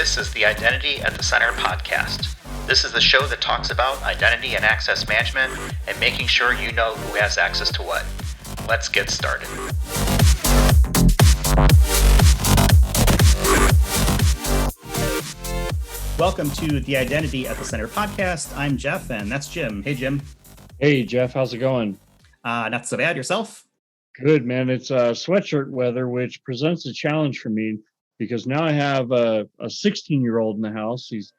This is the Identity at the Center podcast. This is the show that talks about identity and access management and making sure you know who has access to what. Let's get started. Welcome to the Identity at the Center podcast. I'm Jeff, and that's Jim. Hey, Jim. Hey, Jeff. How's it going? Not so bad. Yourself? Good, man. It's sweatshirt weather, which presents a challenge for me because now I have a 16-year-old in the house. He's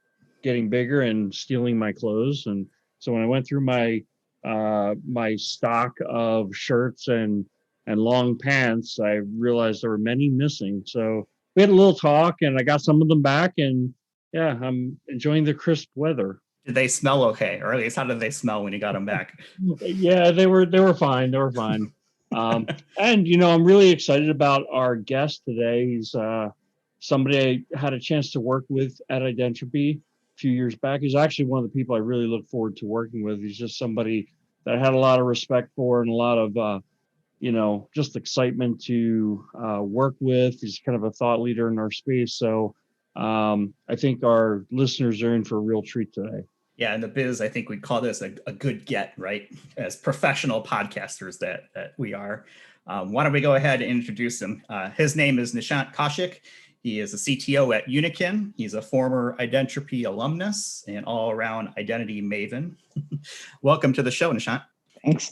getting bigger and stealing my clothes. And so when I went through my stock of shirts and long pants, I realized there were many missing. So we had a little talk, and I got some of them back. And yeah, I'm enjoying the crisp weather. Did they smell okay? Or at least how did they smell when you got them back? Yeah, they were fine. They were fine. And I'm really excited about our guest today. He's somebody I had a chance to work with at Identropy a few years back. He's actually one of the people I really look forward to working with. He's just somebody that I had a lot of respect for and a lot of just excitement to work with. He's kind of a thought leader in our space. So I think our listeners are in for a real treat today. Yeah, in the biz, I think we call this a good get, right? As professional podcasters that we are. Why don't we go ahead and introduce him? His name is Nishant Kaushik. He is a CTO at Uniken. He's a former Identropy alumnus and all-around identity maven. Welcome to the show, Nishant.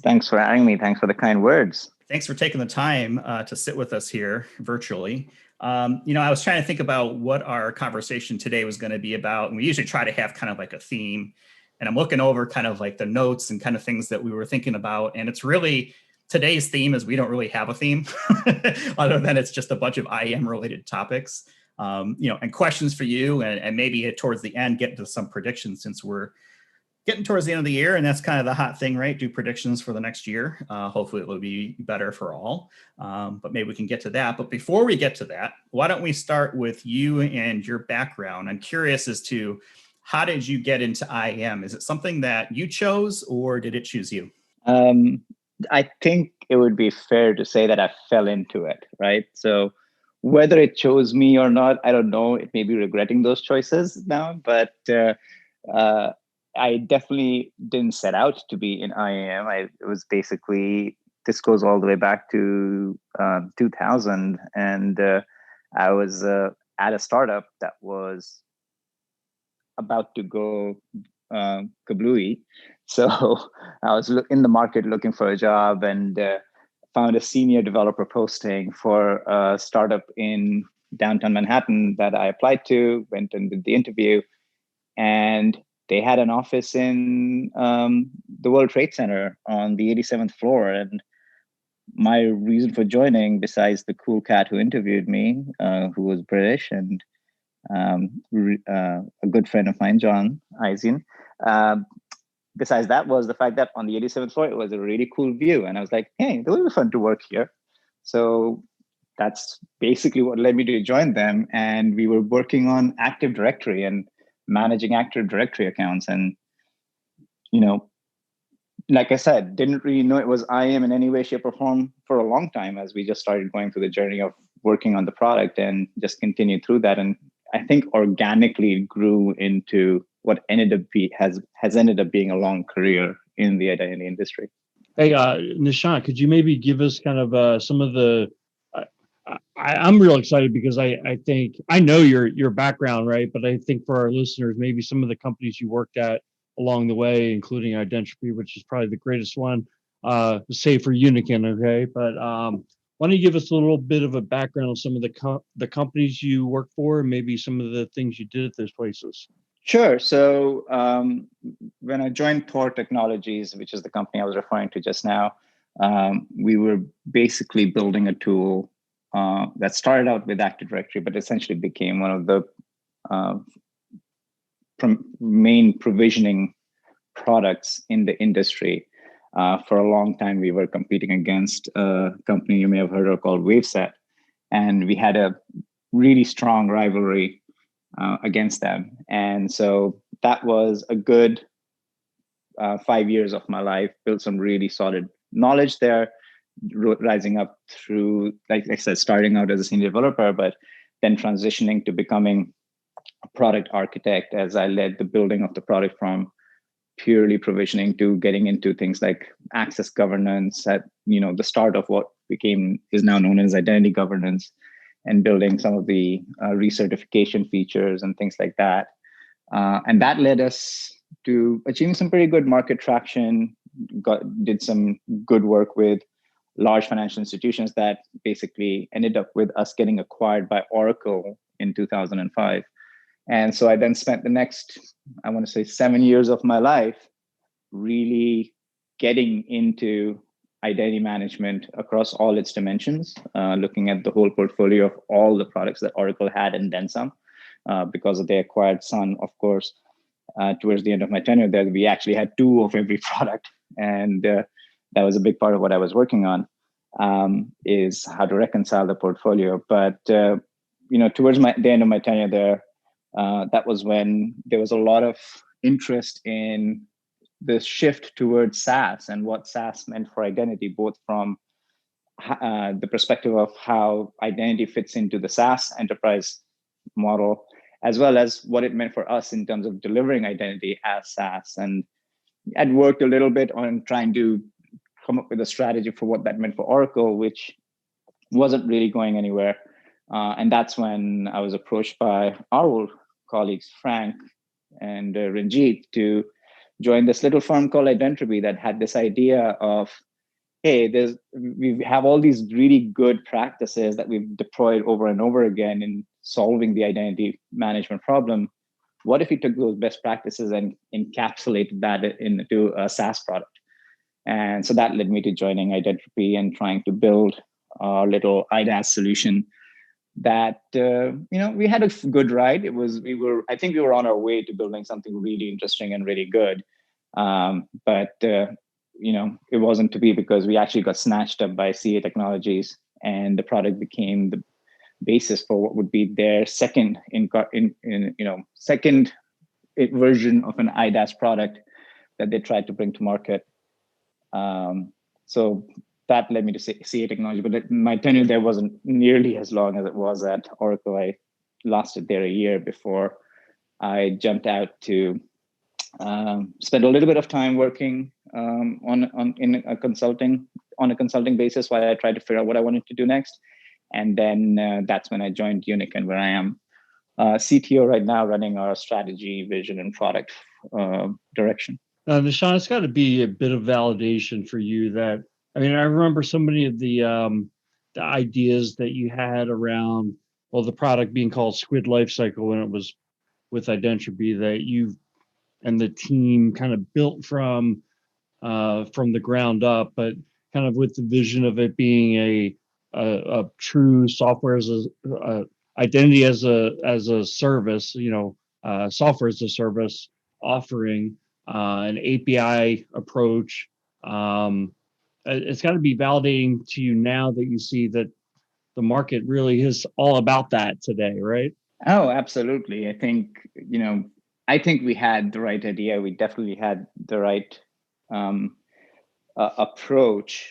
Thanks for having me. Thanks for the kind words. Thanks for taking the time to sit with us here virtually. I was trying to think about what our conversation today was going to be about. And we usually try to have kind of like a theme. And I'm looking over kind of like the notes and kind of things that we were thinking about. And it's really, today's theme is we don't really have a theme other than it's just a bunch of IAM related topics, and questions for you and maybe towards the end, get into some predictions since we're getting towards the end of the year, and that's kind of the hot thing, right? Do predictions for the next year. Hopefully it will be better for all, but maybe we can get to that. But before we get to that, why don't we start with you and your background? I'm curious as to how did you get into IAM? Is it something that you chose or did it choose you? I think it would be fair to say that I fell into it, right? So whether it chose me or not, I don't know. It may be regretting those choices now, but I definitely didn't set out to be in IAM. It was basically, this goes all the way back to 2000. And I was at a startup that was about to go kablooey. So I was in the market looking for a job and found a senior developer posting for a startup in downtown Manhattan that I applied to, went and did the interview. And they had an office in the World Trade Center on the 87th floor. And my reason for joining, besides the cool cat who interviewed me, who was British and a good friend of mine, John Eisen, besides that was the fact that on the 87th floor, it was a really cool view. And I was like, hey, it will be fun to work here. So that's basically what led me to join them. And we were working on Active Directory and managing Active Directory accounts. And, like I said, didn't really know it was IAM in any way, shape, or form for a long time as we just started going through the journey of working on the product and just continued through that. And I think organically grew into what has ended up being a long career in the identity industry. Hey, Nishant, could you maybe give us kind of some of the, I'm real excited because I think I know your background, right? But I think for our listeners, maybe some of the companies you worked at along the way, including Identropy, which is probably the greatest one, say for Uniken, okay? But why don't you give us a little bit of a background on some of the companies you work for and maybe some of the things you did at those places? Sure. So when I joined Tor Technologies, which is the company I was referring to just now, we were basically building a tool that started out with Active Directory, but essentially became one of the main provisioning products in the industry. For a long time, we were competing against a company you may have heard of called Waveset, and we had a really strong rivalry against them. And so that was a good 5 years of my life, built some really solid knowledge there, rising up through, like I said, starting out as a senior developer, but then transitioning to becoming product architect as I led the building of the product from purely provisioning to getting into things like access governance at the start of what is now known as identity governance, and building some of the recertification features and things like that. And that led us to achieving some pretty good market traction. Did some good work with large financial institutions that basically ended up with us getting acquired by Oracle in 2005. And so I then spent the next, I want to say, 7 years of my life really getting into identity management across all its dimensions, looking at the whole portfolio of all the products that Oracle had and then some, because they acquired Sun, of course. Towards the end of my tenure there, we actually had 2 of every product. And that was a big part of what I was working on, is how to reconcile the portfolio. But, towards the end of my tenure there, that was when there was a lot of interest in the shift towards SaaS and what SaaS meant for identity, both from the perspective of how identity fits into the SaaS enterprise model, as well as what it meant for us in terms of delivering identity as SaaS. And I'd worked a little bit on trying to come up with a strategy for what that meant for Oracle, which wasn't really going anywhere. And that's when I was approached by our old colleagues, Frank and Ranjit, to join this little firm called Identropy that had this idea of, hey, we have all these really good practices that we've deployed over and over again in solving the identity management problem. What if we took those best practices and encapsulated that into a SaaS product? And so that led me to joining Identropy and trying to build a little IDaaS solution that, we had a good ride. I think we were on our way to building something really interesting and really good. But it wasn't to be, because we actually got snatched up by CA Technologies, and the product became the basis for what would be their second version of an IDaaS product that they tried to bring to market. So that led me to CA Technology, but my tenure there wasn't nearly as long as it was at Oracle. I lasted there a year before I jumped out to spend a little bit of time working on a consulting basis while I tried to figure out what I wanted to do next. And then that's when I joined Uniken, where I am CTO right now, running our strategy, vision, and product direction. Nishant, it's got to be a bit of validation for you that, I remember so many of the ideas that you had around, the product being called Squid Lifecycle when it was with Identropy, that you and the team kind of built from the ground up, but kind of with the vision of it being a true software as a identity as a service, software as a service offering, an API approach. It's got to be validating to you now that you see that the market really is all about that today, right? Oh, absolutely. I think we had the right idea. We definitely had the right approach.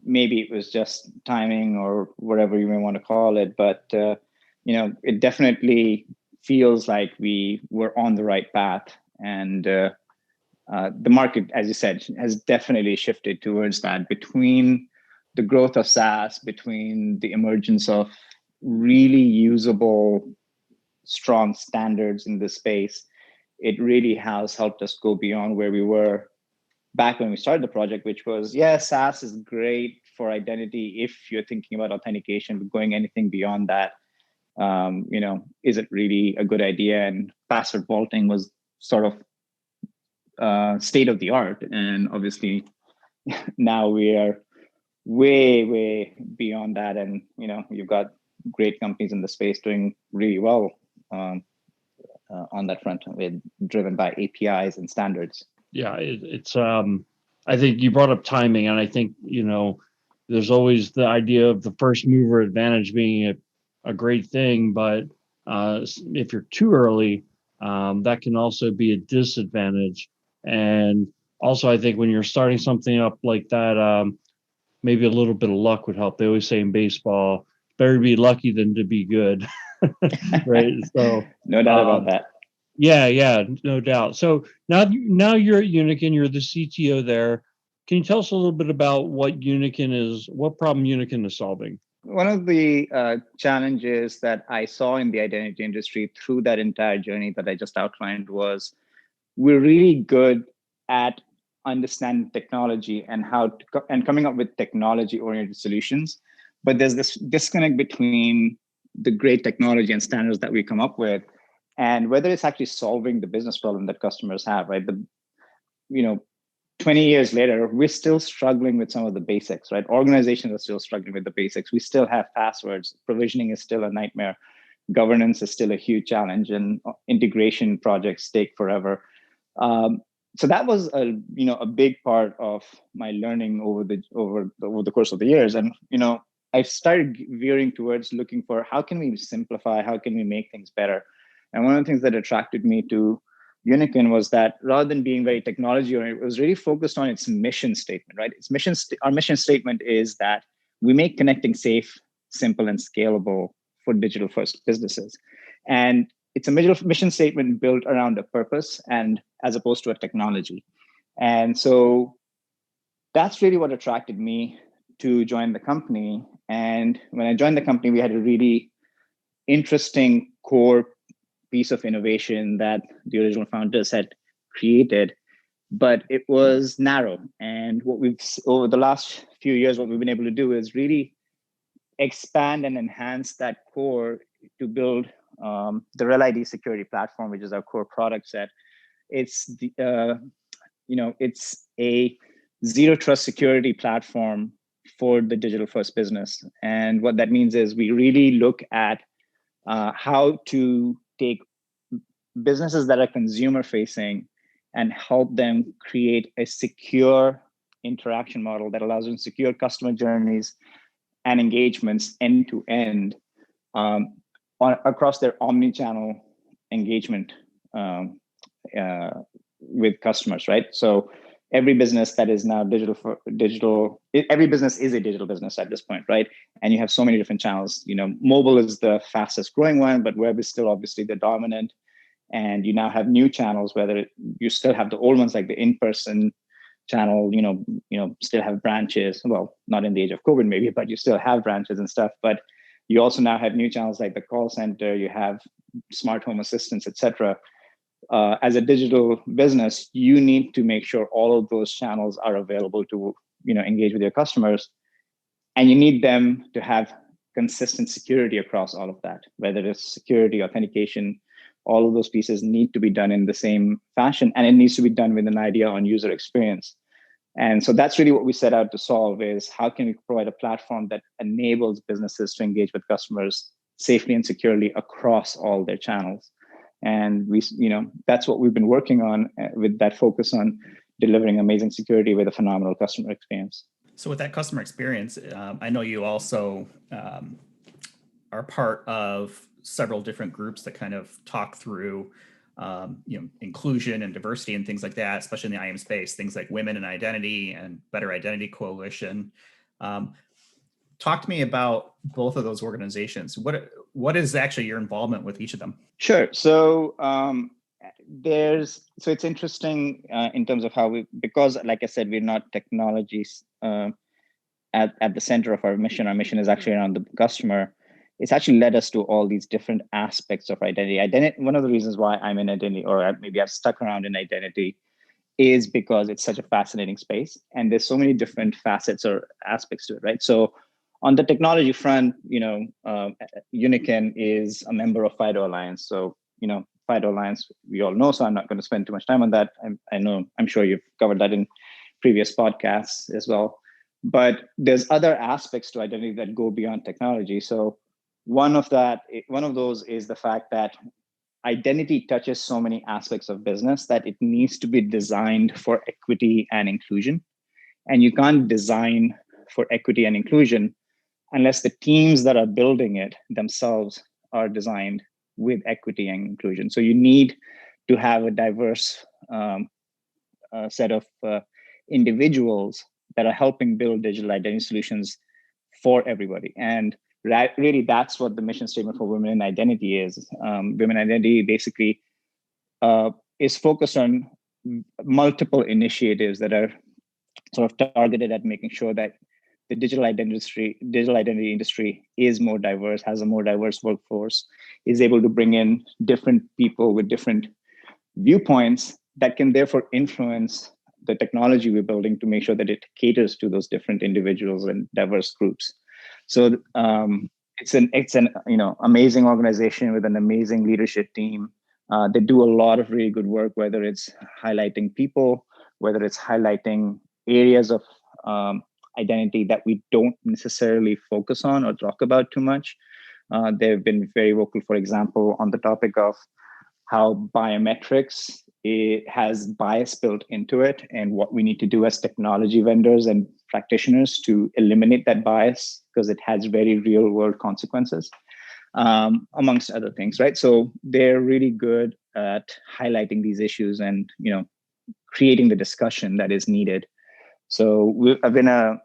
Maybe it was just timing or whatever you may want to call it, but it definitely feels like we were on the right path. And the market, as you said, has definitely shifted towards that, between the growth of SaaS, between the emergence of really usable, strong standards in this space. It really has helped us go beyond where we were back when we started the project, which was, SaaS is great for identity if you're thinking about authentication, but going anything beyond that, isn't really a good idea. And password vaulting was sort of state of the art. And obviously now we are way, way beyond that. And, you've got great companies in the space doing really well on that front, driven by APIs and standards. Yeah, it's I think you brought up timing, and I think, there's always the idea of the first mover advantage being a great thing, but if you're too early, that can also be a disadvantage. And also, I think when you're starting something up like that, maybe a little bit of luck would help. They always say in baseball, better to be lucky than to be good. Right. So no doubt about that. Yeah, no doubt. So now you're at Uniken, you're the CTO there. Can you tell us a little bit about what problem Uniken is solving? One of the challenges that I saw in the identity industry through that entire journey that I just outlined was we're really good at understanding technology and and coming up with technology-oriented solutions, but there's this disconnect between the great technology and standards that we come up with and whether it's actually solving the business problem that customers have, right? 20 years later, we're still struggling with some of the basics, right? Organizations are still struggling with the basics. We still have passwords. Provisioning is still a nightmare. Governance is still a huge challenge, and integration projects take forever. So that was a big part of my learning over the course of the years. And I started veering towards looking for how can we simplify, how can we make things better. And one of the things that attracted me to Uniken was that rather than being very technology oriented, it was really focused on its mission statement, right? Our mission statement is that we make connecting safe, simple, and scalable for digital first businesses. And it's a mission statement built around a purpose and as opposed to a technology. And so that's really what attracted me to join the company. And when I joined the company, we had a really interesting core piece of innovation that the original founders had created, but it was narrow. And over the last few years, what we've been able to do is really expand and enhance that core to build the Real ID security platform, which is our core product set. It's it's a zero trust security platform for the digital first business. And what that means is we really look at how to take businesses that are consumer facing and help them create a secure interaction model that allows them to secure customer journeys and engagements end to end across their omni-channel engagement with customers, right? So every business that is now every business is a digital business at this point, right? And you have so many different channels. Mobile is the fastest growing one, but web is still obviously the dominant. And you now have new channels, whether you still have the old ones like the in-person channel, still have branches. Well, not in the age of COVID maybe, but you still have branches and stuff. But you also now have new channels like the call center, you have smart home assistants, etc. As a digital business, you need to make sure all of those channels are available to engage with your customers, and you need them to have consistent security across all of that, whether it's security, authentication. All of those pieces need to be done in the same fashion, and it needs to be done with an idea on user experience. And so that's really what we set out to solve: is how can we provide a platform that enables businesses to engage with customers safely and securely across all their channels. And that's what we've been working on, with that focus on delivering amazing security with a phenomenal customer experience. So with that customer experience, I know you also are part of several different groups that kind of talk through inclusion and diversity and things like that, especially in the IAM space, things like Women in Identity and Better Identity Coalition. Talk to me about both of those organizations. What is actually your involvement with each of them? Sure. So it's interesting in terms of because like I said, we're not technologies at the center of our mission. Our mission is actually around the customer. It's actually led us to all these different aspects of identity. One of the reasons why I'm in identity, or maybe I've stuck around in identity, is because it's such a fascinating space, and there's so many different facets or aspects to it, right? So on the technology front, Uniken is a member of FIDO Alliance. So, FIDO Alliance, we all know, so I'm not going to spend too much time on that. I'm sure you've covered that in previous podcasts as well. But there's other aspects to identity that go beyond technology. So one of those is the fact that identity touches so many aspects of business that it needs to be designed for equity and inclusion. And you can't design for equity and inclusion unless the teams that are building it themselves are designed with equity and inclusion. So you need to have a diverse set of individuals that are helping build digital identity solutions for everybody. And really that's what the mission statement for Women in Identity is. Women in Identity basically is focused on multiple initiatives that are sort of targeted at making sure that the digital identity industry is more diverse, has a more diverse workforce, is able to bring in different people with different viewpoints that can therefore influence the technology we're building to make sure that it caters to those different individuals and diverse groups. So it's an amazing organization with an amazing leadership team. They do a lot of really good work, whether it's highlighting people, whether it's highlighting areas of identity that we don't necessarily focus on or talk about too much. They've been very vocal, for example, on the topic of how biometrics, it has bias built into it, and what we need to do as technology vendors and practitioners to eliminate that bias, because it has very real world consequences, amongst other things, right? So they're really good at highlighting these issues and creating the discussion that is needed. So I've been a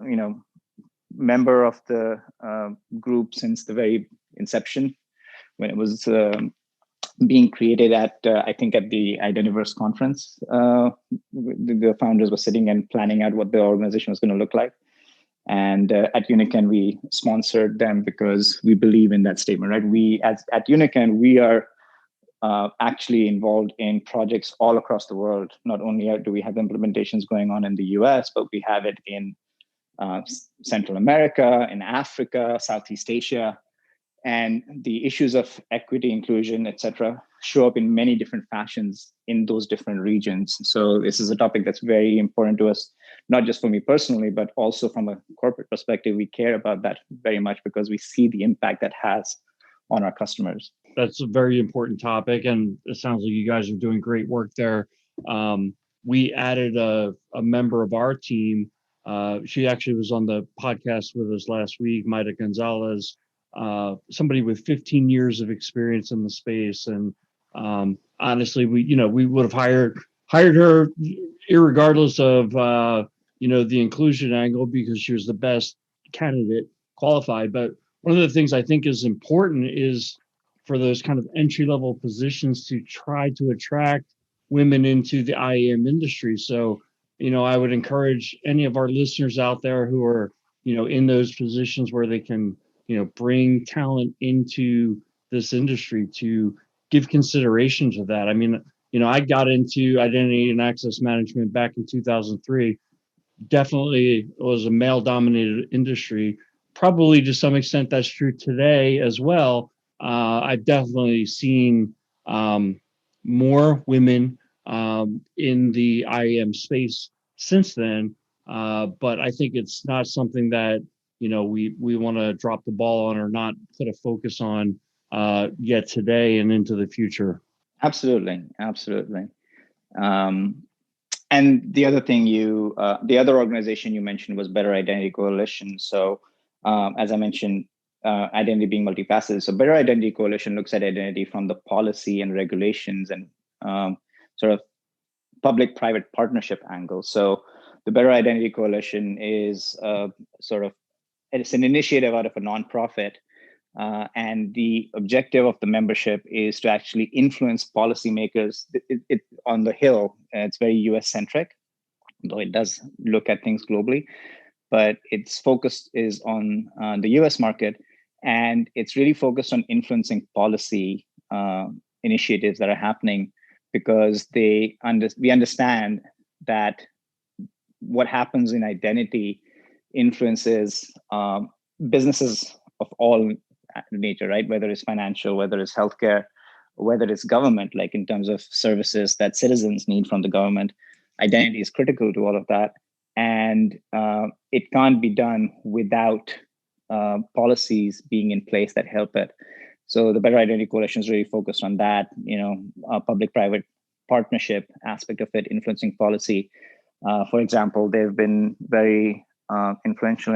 member of the group since the very inception, when it was being created at I think at the Identiverse conference. The founders were sitting and planning out what the organization was going to look like. And at Uniken, we sponsored them because we believe in that statement, right? We at Uniken, we are actually involved in projects all across the world. Not only do we have implementations going on in the US, but we have it in Central America, in Africa, Southeast Asia. And the issues of equity, inclusion, et cetera, show up in many different fashions in those different regions. So this is a topic that's very important to us, not just for me personally, but also from a corporate perspective. We care about that very much because we see the impact that has on our customers. That's a very important topic, and it sounds like you guys are doing great work there. We added a member of our team. She actually was on the podcast with us last week, Maida Gonzalez, somebody with 15 years of experience in the space. And honestly, we would have hired her irregardless of the inclusion angle, because she was the best candidate qualified. But one of the things I think is important is for those kind of entry-level positions to try to attract women into the IAM industry. So, I would encourage any of our listeners out there who are, in those positions where they can, bring talent into this industry to give consideration to that. I mean, I got into identity and access management back in 2003. Definitely was a male-dominated industry. Probably to some extent that's true today as well. I've definitely seen more women in the IAM space since then, but I think it's not something that we want to drop the ball on or not put a focus on yet today and into the future. Absolutely. And the other thing the other organization you mentioned was Better Identity Coalition. So as I mentioned, identity being multifaceted. So Better Identity Coalition looks at identity from the policy and regulations and sort of public-private partnership angle. So the Better Identity Coalition is it's an initiative out of a nonprofit. And the objective of the membership is to actually influence policymakers on the Hill. It's very US-centric, though it does look at things globally. But its focus is on the US market, and it's really focused on influencing policy initiatives that are happening, because we understand that what happens in identity influences businesses of all nature, right? Whether it's financial, whether it's healthcare, whether it's government, like in terms of services that citizens need from the government. Identity is critical to all of that. And it can't be done without policies being in place that help it. So the Better Identity Coalition is really focused on that, public-private partnership aspect of it, influencing policy. For example, they've been very influential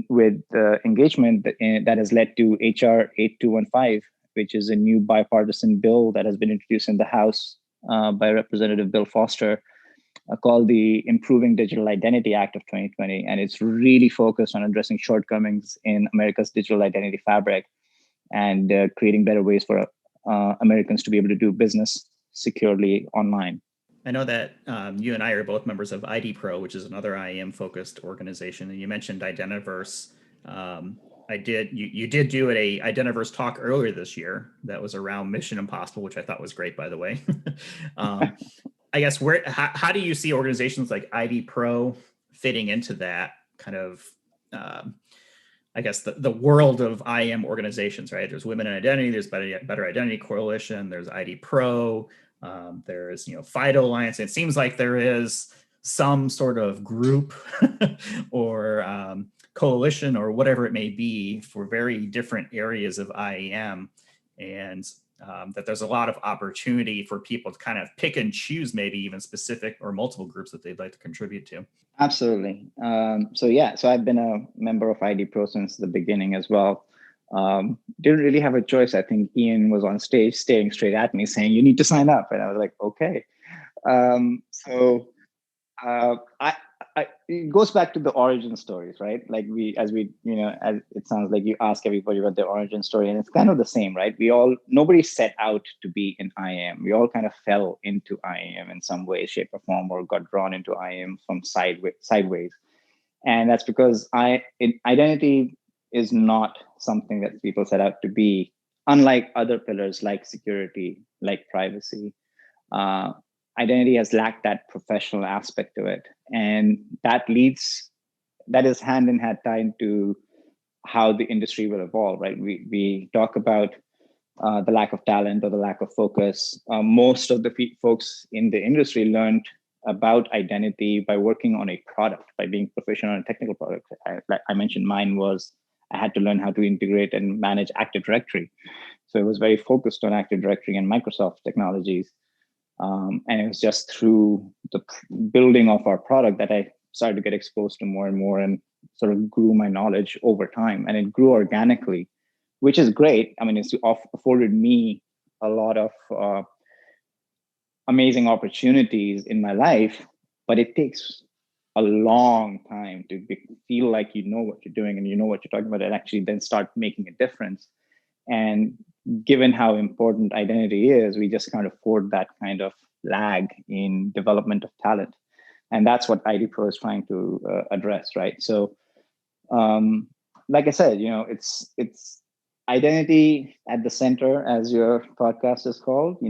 with engagement that has led to HR 8215, which is a new bipartisan bill that has been introduced in the House by Representative Bill Foster, called the Improving Digital Identity Act of 2020. And it's really focused on addressing shortcomings in America's digital identity fabric and creating better ways for Americans to be able to do business securely online. I know that you and I are both members of ID Pro, which is another IAM focused organization. And you mentioned Identiverse. You did do a Identiverse talk earlier this year that was around Mission Impossible, which I thought was great, by the way. I guess how do you see organizations like ID Pro fitting into that kind of, I guess the world of IAM organizations, right? There's Women in Identity, there's Better Identity Coalition, there's ID Pro, there's FIDO Alliance. It seems like there is some sort of group or coalition or whatever it may be for very different areas of IAM, and that there's a lot of opportunity for people to kind of pick and choose maybe even specific or multiple groups that they'd like to contribute to. Absolutely. So I've been a member of ID Pro since the beginning as well. Didn't really have a choice. I think Ian was on stage staring straight at me saying, "You need to sign up." And I was like, okay. It goes back to the origin stories, right? Like as it sounds like you ask everybody about their origin story, and it's kind of the same, right? Nobody set out to be in IAM. We all kind of fell into IAM in some way, shape, or form, or got drawn into IAM from sideways. And that's because identity is not something that people set out to be, unlike other pillars like security, like privacy. Identity has lacked that professional aspect to it. And that is hand in hand tied to how the industry will evolve, right? We talk about the lack of talent or the lack of focus. Most of the folks in the industry learned about identity by working on a product, by being proficient on a technical product. Like I mentioned, mine was I had to learn how to integrate and manage Active Directory. So it was very focused on Active Directory and Microsoft technologies. And it was just through the building of our product that I started to get exposed to more and more and sort of grew my knowledge over time. And it grew organically, which is great. I mean, it's afforded me a lot of amazing opportunities in my life, but it takes a long time to feel like you know what you're doing and you know what you're talking about and actually then start making a difference. And given how important identity is, we just can't afford that kind of lag in development of talent. And that's what ID Pro is trying to address, right? So, like I said, it's identity at the center, as your podcast is called,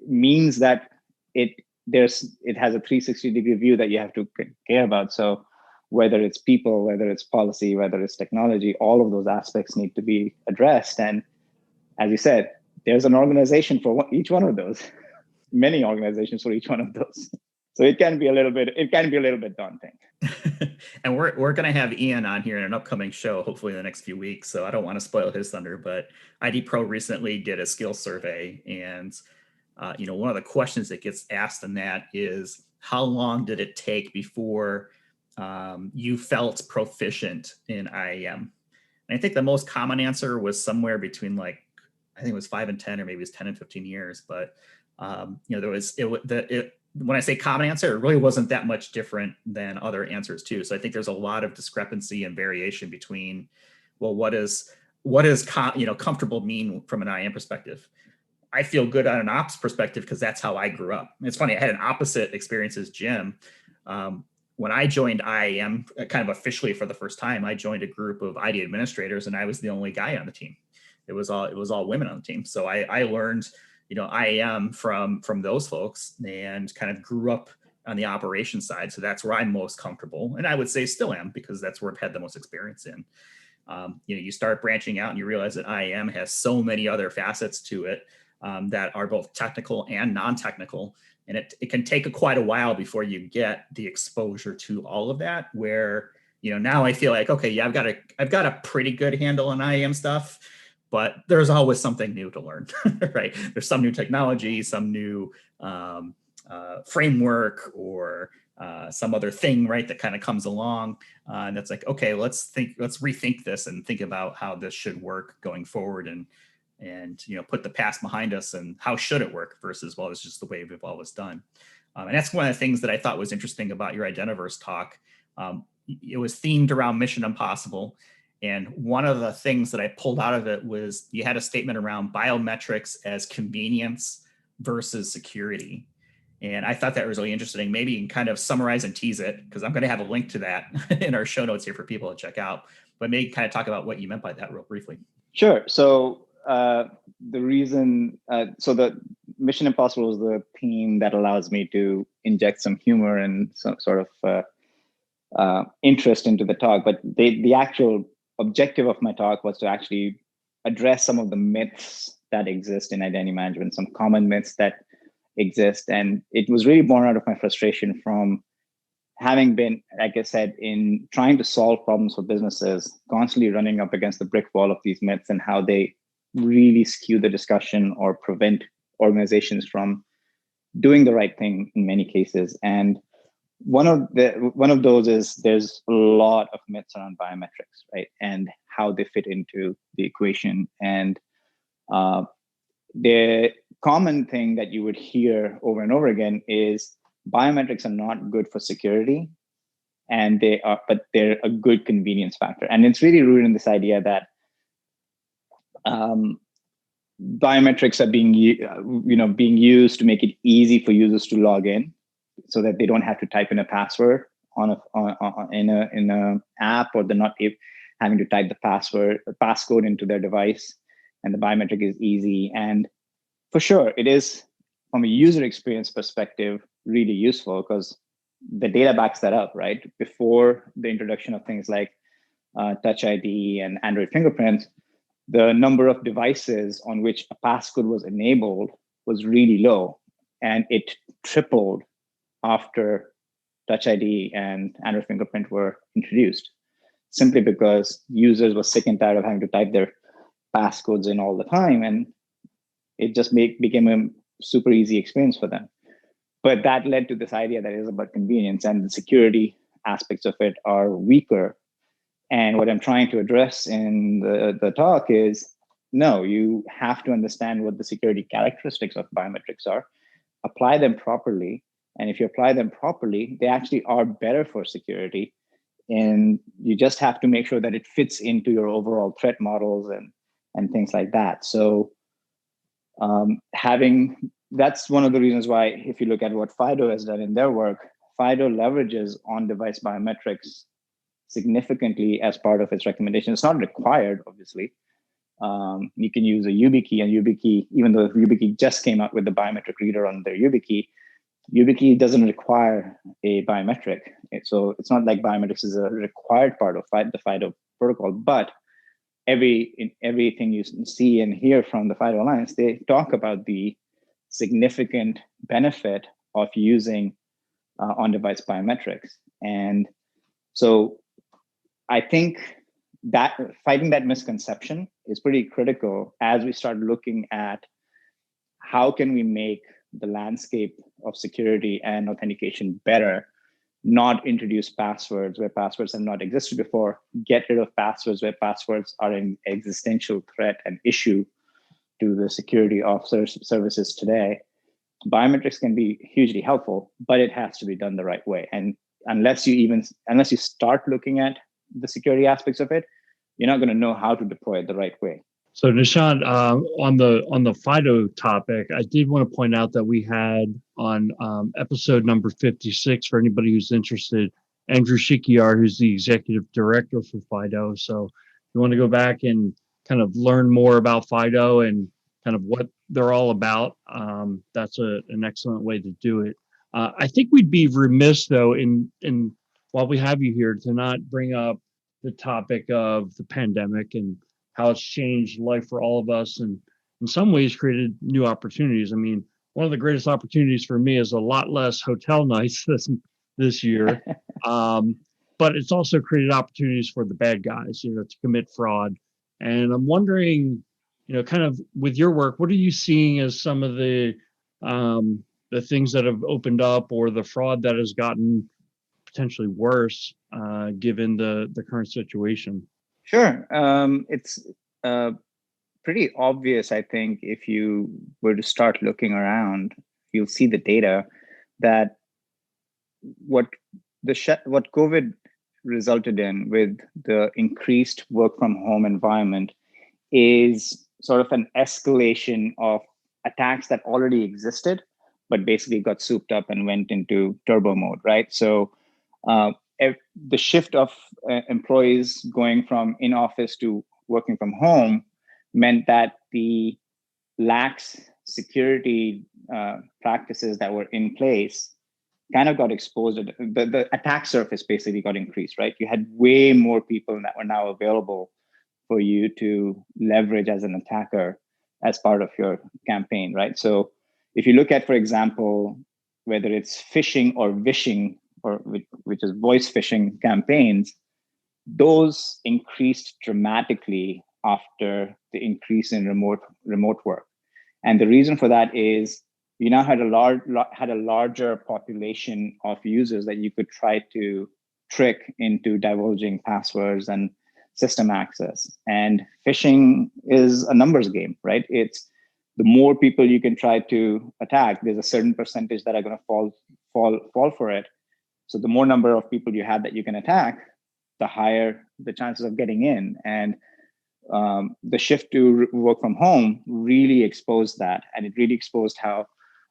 means that it has a 360-degree view that you have to care about. So whether it's people, whether it's policy, whether it's technology, all of those aspects need to be addressed. And as you said, there's an organization for each one of those, many organizations for each one of those. So it can be a little bit daunting. And we're going to have Ian on here in an upcoming show, hopefully in the next few weeks. So I don't want to spoil his thunder, but ID Pro recently did a skills survey. And, one of the questions that gets asked in that is, how long did it take before you felt proficient in IAM? And I think the most common answer was somewhere between I think it was 5 and 10, or maybe it was 10 and 15 years. But, when I say common answer, it really wasn't that much different than other answers too. So I think there's a lot of discrepancy and variation between, well, what does comfortable mean from an IAM perspective? I feel good on an ops perspective because that's how I grew up. It's funny, I had an opposite experience as Jim. When I joined IAM kind of officially for the first time, I joined a group of ID administrators and I was the only guy on the team. It was all women on the team. So I learned IAM from those folks and kind of grew up on the operations side. So that's where I'm most comfortable. And I would say still am, because that's where I've had the most experience in. You start branching out and you realize that IAM has so many other facets to it that are both technical and non-technical. And it can take quite a while before you get the exposure to all of that, where, now I feel like, okay, yeah, I've got a pretty good handle on IAM stuff, but there's always something new to learn, right? There's some new technology, some new framework, or some other thing, right, that kind of comes along. And that's like, okay, let's rethink this and think about how this should work going forward, and put the past behind us and how should it work versus, well, it's just the way we've always done. And that's one of the things that I thought was interesting about your Identiverse talk. It was themed around Mission Impossible. And one of the things that I pulled out of it was you had a statement around biometrics as convenience versus security. And I thought that was really interesting. Maybe you can kind of summarize and tease it, because I'm going to have a link to that in our show notes here for people to check out. But maybe kind of talk about what you meant by that real briefly. Sure. So the reason, so the Mission Impossible is the theme that allows me to inject some humor and some sort of interest into the talk. But the actual objective of my talk was to actually address some of the myths that exist in identity management, some common myths that exist. And it was really born out of my frustration from having been, like I said, in trying to solve problems for businesses, constantly running up against the brick wall of these myths and how they really skew the discussion or prevent organizations from doing the right thing in many cases. And one of those is there's a lot of myths around biometrics, right? And how they fit into the equation. And the common thing that you would hear over and over again is biometrics are not good for security, and but they're a good convenience factor. And it's really rooted in this idea that biometrics are being used to make it easy for users to log in, so that they don't have to type in a password in a app, or they're not having to type the passcode into their device, and the biometric is easy. And for sure, it is, from a user experience perspective, really useful because the data backs that up, right? Before the introduction of things like Touch ID and Android fingerprints, the number of devices on which a passcode was enabled was really low, and it tripled after Touch ID and Android fingerprint were introduced, simply because users were sick and tired of having to type their passcodes in all the time, and it just became a super easy experience for them. But that led to this idea that it is about convenience, and the security aspects of it are weaker. And what I'm trying to address in the talk is, no, you have to understand what the security characteristics of biometrics are, apply them properly. And if you apply them properly, they actually are better for security. And you just have to make sure that it fits into your overall threat models and things like that. So that's one of the reasons why, if you look at what FIDO has done in their work, FIDO leverages on-device biometrics significantly as part of its recommendation. It's not required, obviously. You can use a YubiKey, and YubiKey, even though YubiKey just came out with the biometric reader on their YubiKey doesn't require a biometric. So it's not like biometrics is a required part of the FIDO protocol, but everything you see and hear from the FIDO Alliance, they talk about the significant benefit of using on-device biometrics. And so I think that fighting that misconception is pretty critical as we start looking at how can we make the landscape of security and authentication better, not introduce passwords where passwords have not existed before, get rid of passwords where passwords are an existential threat and issue to the security of services today. Biometrics can be hugely helpful, but it has to be done the right way. And unless you start looking at the security aspects of it, you're not going to know how to deploy it the right way. So Nishant, on the FIDO topic, I did want to point out that we had on episode number 56, for anybody who's interested, Andrew Shikiar, who's the executive director for FIDO. So if you want to go back and kind of learn more about FIDO and kind of what they're all about, that's an excellent way to do it. I think we'd be remiss, though, in while we have you here, to not bring up the topic of the pandemic and how it's changed life for all of us, and in some ways created new opportunities. I mean, one of the greatest opportunities for me is a lot less hotel nights this year, but it's also created opportunities for the bad guys, to commit fraud. And I'm wondering, kind of with your work, what are you seeing as some of the things that have opened up, or the fraud that has gotten potentially worse given the current situation? Sure. It's pretty obvious, I think, if you were to start looking around, you'll see the data. that what what COVID resulted in with the increased work from home environment is sort of an escalation of attacks that already existed, but basically got souped up and went into turbo mode, right? So the shift of employees going from in office to working from home meant that the lax security practices that were in place kind of got exposed. The attack surface basically got increased, right? You had way more people that were now available for you to leverage as an attacker as part of your campaign, right? So if you look at, for example, whether it's phishing or vishing, or which is voice phishing campaigns, those increased dramatically after the increase in remote work. And the reason for that is you now had a larger population of users that you could try to trick into divulging passwords and system access. And phishing is a numbers game, right? It's the more people you can try to attack, there's a certain percentage that are going to fall for it. So the more number of people you have that you can attack, the higher the chances of getting in. And the shift to work from home really exposed that, and it really exposed how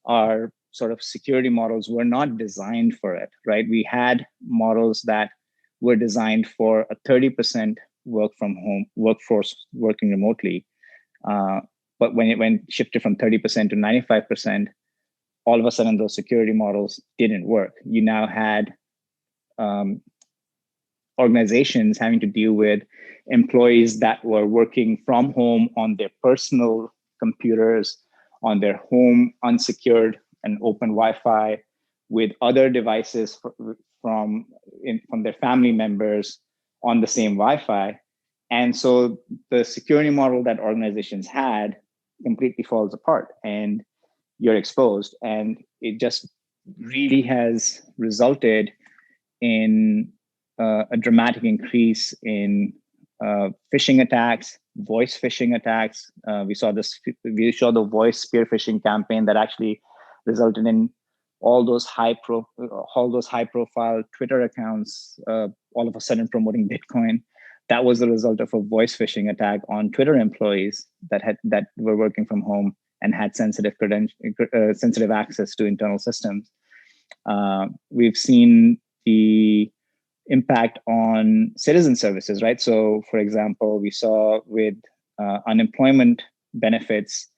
our sort of security models were not designed for it, right? We had models that were designed for a 30% work from home workforce working remotely. But when it went shifted from 30% to 95%, all of a sudden those security models didn't work. You now had organizations having to deal with employees that were working from home on their personal computers, on their home unsecured and open Wi-Fi, with other devices from their family members on the same Wi-Fi. And so the security model that organizations had completely falls apart and you're exposed. And it just really has resulted in a dramatic increase in phishing attacks, voice phishing attacks. We saw the voice spear phishing campaign that actually resulted in all those high profile Twitter accounts all of a sudden promoting Bitcoin. That was the result of a voice phishing attack on Twitter employees that were working from home and had sensitive access to internal systems. We've seen the impact on citizen services, right? So, for example, we saw with unemployment benefits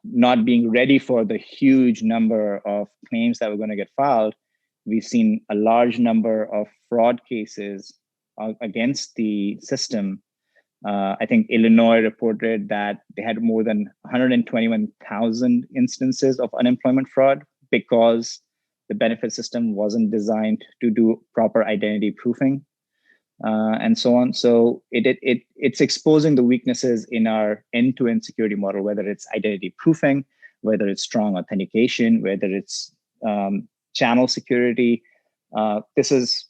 not being ready for the huge number of claims that were going to get filed, we've seen a large number of fraud cases against the system. I think Illinois reported that they had more than 121,000 instances of unemployment fraud because the benefit system wasn't designed to do proper identity proofing, and so on. So it's exposing the weaknesses in our end-to-end security model, whether it's identity proofing, whether it's strong authentication, whether it's channel security. This is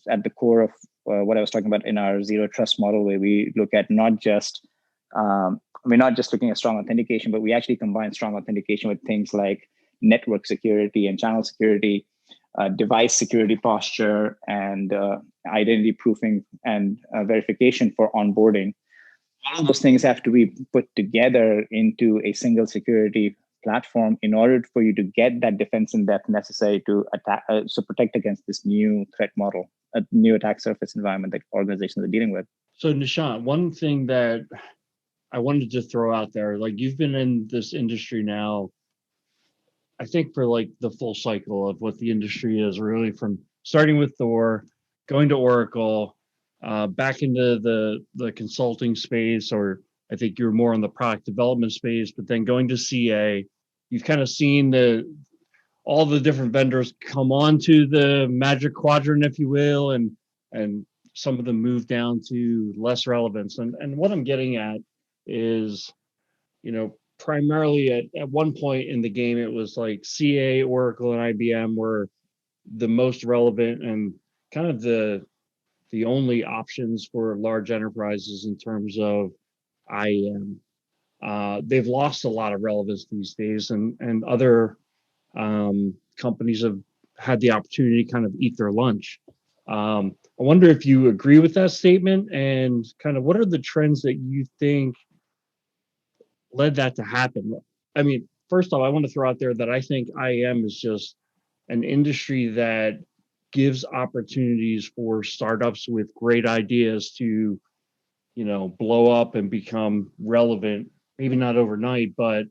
at the core of what I was talking about in our zero trust model, where we look at not just we're not just looking at strong authentication, but we actually combine strong authentication with things like network security and channel security, device security posture, and identity proofing and verification for onboarding. All of those things have to be put together into a single security platform in order for you to get that defense in depth necessary to protect against this new threat model, a new attack surface environment that organizations are dealing with. So Nishant, one thing that I wanted to throw out there, like you've been in this industry now, I think for like the full cycle of what the industry is, really from starting with Thor, going to Oracle, back into the consulting space, or I think you're more in the product development space, but then going to CA, you've kind of seen all the different vendors come onto the magic quadrant, if you will, and some of them move down to less relevance. And what I'm getting at is, primarily at one point in the game, it was like CA, Oracle, and IBM were the most relevant and kind of the only options for large enterprises in terms of IAM. They've lost a lot of relevance these days, and other companies have had the opportunity to kind of eat their lunch. I wonder if you agree with that statement, and kind of what are the trends that you think led that to happen? I mean, first off, I want to throw out there that I think IAM is just an industry that gives opportunities for startups with great ideas to, blow up and become relevant, maybe not overnight, but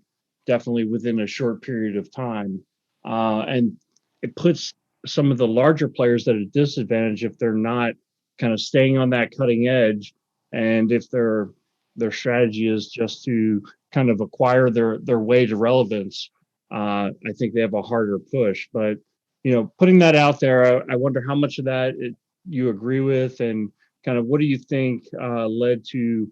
definitely within a short period of time. And it puts some of the larger players at a disadvantage if they're not kind of staying on that cutting edge, and if their strategy is just to kind of acquire their way to relevance. I think they have a harder push. But putting that out there, I wonder how much of that you agree with, and kind of what do you think led to